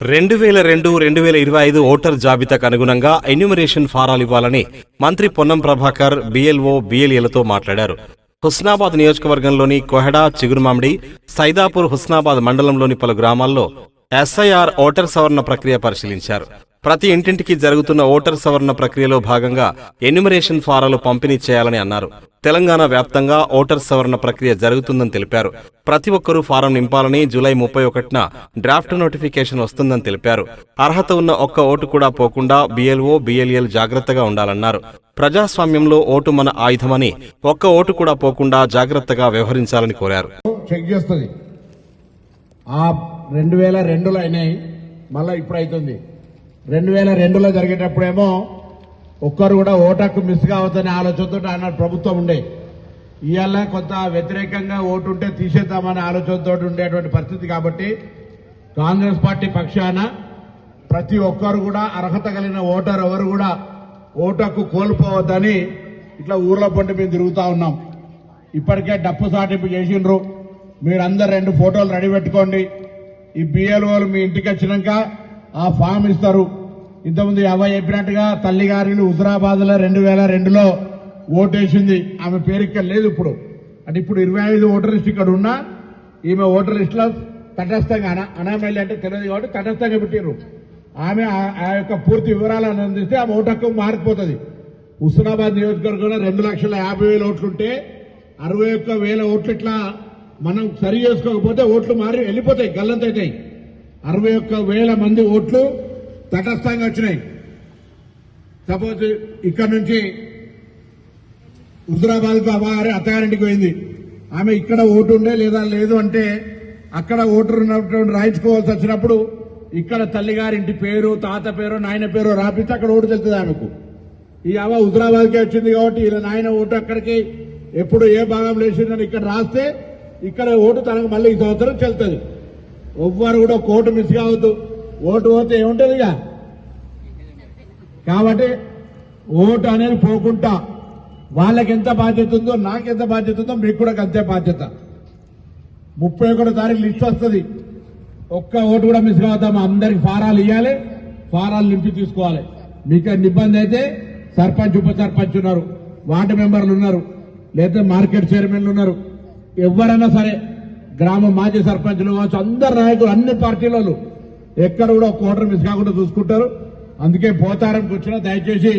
2002-2025 voter జాబితాకు అనుగుణంగా enumeration ఫారాలు ఇవ్వాలని మంత్రి పొన్నం ప్రభాకర్ BLO, BLAలతో మాట్లాడారు. హుస్నాబాద్ నియోజకవర్గంలోని కొహెడా, చిగురుమామిడి, సైదాపూర్, హుస్నాబాద్ మండలంలోని పలు గ్రామాల్లో SIR ఓటర్ సవరణ ప్రక్రియ పరిశీలించారు. ప్రతి ఇంటింటికి జరుగుతున్న ఓటర్ సవరణ ప్రక్రియలో భాగంగా ఎన్యూమరేషన్ ఫారాలు పంపిణీ చేయాలని అన్నారు. తెలంగాణ వ్యాప్తంగా ఓటర్ సవరణ ప్రక్రియ జరుగుతుందని తెలిపారు. ప్రతి ఒక్కరూ ఫారం నింపాలని జూలై 31న డ్రాఫ్ట్ నోటిఫికేషన్ వస్తుందని తెలిపారు. అర్హత ఉన్న ఒక్క ఓటు కూడా పోకుండా BLO, BLAలు జాగ్రత్తగా ఉండాలన్నారు. ప్రజాస్వామ్యంలో ఓటు మన ఆయుధమని ఒక్క ఓటు కూడా పోకుండా జాగ్రత్తగా వ్యవహరించాలని కోరారు. 2002లో అయినాయి, మళ్ళీ ఇప్పుడు అవుతుంది. 2002లో జరిగేటప్పుడేమో ఒక్కరు కూడా ఓటకు మిస్ కావద్దనే ఆలోచనతో అన్న ప్రభుత్వం ఉండే. ఇవాళ కొంత వ్యతిరేకంగా ఓటు ఉంటే తీసేద్దామనే ఆలోచనతో ఉండేటువంటి పరిస్థితి. కాబట్టి కాంగ్రెస్ పార్టీ పక్షాన ప్రతి ఒక్కరు కూడా అర్హత కలిగిన ఓటర్ ఎవరు కూడా ఓటకు కోల్పోవద్దని ఇట్లా ఊర్లో పండి మేము తిరుగుతా ఉన్నాం. ఇప్పటికే డప్పు సాటింపు చేసిండ్రు. మీరందరూ 2 ఫోటోలు రెడీ పెట్టుకోండి. ఈ BLOలు మీ ఇంటికి వచ్చినాక ఆ ఫామ్ ఇస్తారు. ఇంతకుముందు అవ్వయ్య చెప్పినట్టుగా తల్లిగారిలు హుజరాబాద్లో 2002లో ఓటేసింది. ఆమె పేరు ఇక్కడ లేదు ఇప్పుడు. అంటే ఇప్పుడు 25 ఓటర్ లిస్ట్ ఇక్కడ ఉన్నా ఈమె ఓటర్ లిస్టులో తటస్థంగా అనామల్లి అంటే తెలియదు కాబట్టి తటస్థంగా పెట్టారు. ఆమె ఆ యొక్క పూర్తి వివరాలను అందిస్తే ఆమె ఓటు హక్కు మారిపోతుంది. హుస్నాబాద్ నియోజకవర్గంలో 2,50,000 ఓట్లుంటే 61,000 ఓట్లు ఇట్లా మనం సరి చేసుకోకపోతే ఓట్లు మారి వెళ్ళిపోతాయి, గల్లంతవుతాయి. 61,000 మంది ఓట్లు తటస్థంగా వచ్చినాయి. సపోజ్ ఇక్కడ నుంచి హుజరాబాద్కు అమ్మగారి అత్తగారింటికి పోయింది. ఆమె ఇక్కడ ఓటు ఉండే లేదా లేదు అంటే అక్కడ ఓటర్ ఉన్నటువంటి రాయించుకోవాల్సి వచ్చినప్పుడు ఇక్కడ తల్లిగారింటి పేరు, తాత పేరు, నాయన పేరు రాపిస్తే అక్కడ ఓటు తెలుస్తుంది ఆమెకు. ఈ అమ్మ హుజరాబాద్కే వచ్చింది కాబట్టి ఇలా నాయన ఓటు అక్కడికి ఎప్పుడు ఏ భాగం లేచిందని ఇక్కడ రాస్తే ఇక్కడ ఓటు తనకు మళ్ళీ ఈ సంవత్సరం చెల్తుంది. ఎవ్వరు కూడా ఓటు మిస్ కావద్దు. ఓటు పోతే ఏముంటుంది ఇక. కాబట్టి ఓటు అనేది పోకుండా వాళ్ళకి ఎంత బాధ్యత ఉందో నాకెంత బాధ్యత ఉందో మీకు కూడా అంతే బాధ్యత. 31 తారీఖు లిస్ట్ వస్తుంది. ఒక్క ఓటు కూడా మిస్ కావద్దామా. అందరికి ఫారాలు ఇవ్వాలి, ఫారాలు నింపి తీసుకోవాలి. మీకు ఇబ్బంది అయితే సర్పంచ్, ఉప సర్పంచ్ ఉన్నారు, వార్డు మెంబర్లు ఉన్నారు, లేదా మార్కెట్ చైర్మన్లు ఉన్నారు. ఎవరైనా సరే గ్రామ మాజీ సర్పంచ్లు కావచ్చు, అందరు నాయకులు, అన్ని పార్టీలలో ఎక్కడ కూడా ఒక ఓటర్ మిస్ కాకుండా చూసుకుంటారు. అందుకే పోతారంకి వచ్చినా దయచేసి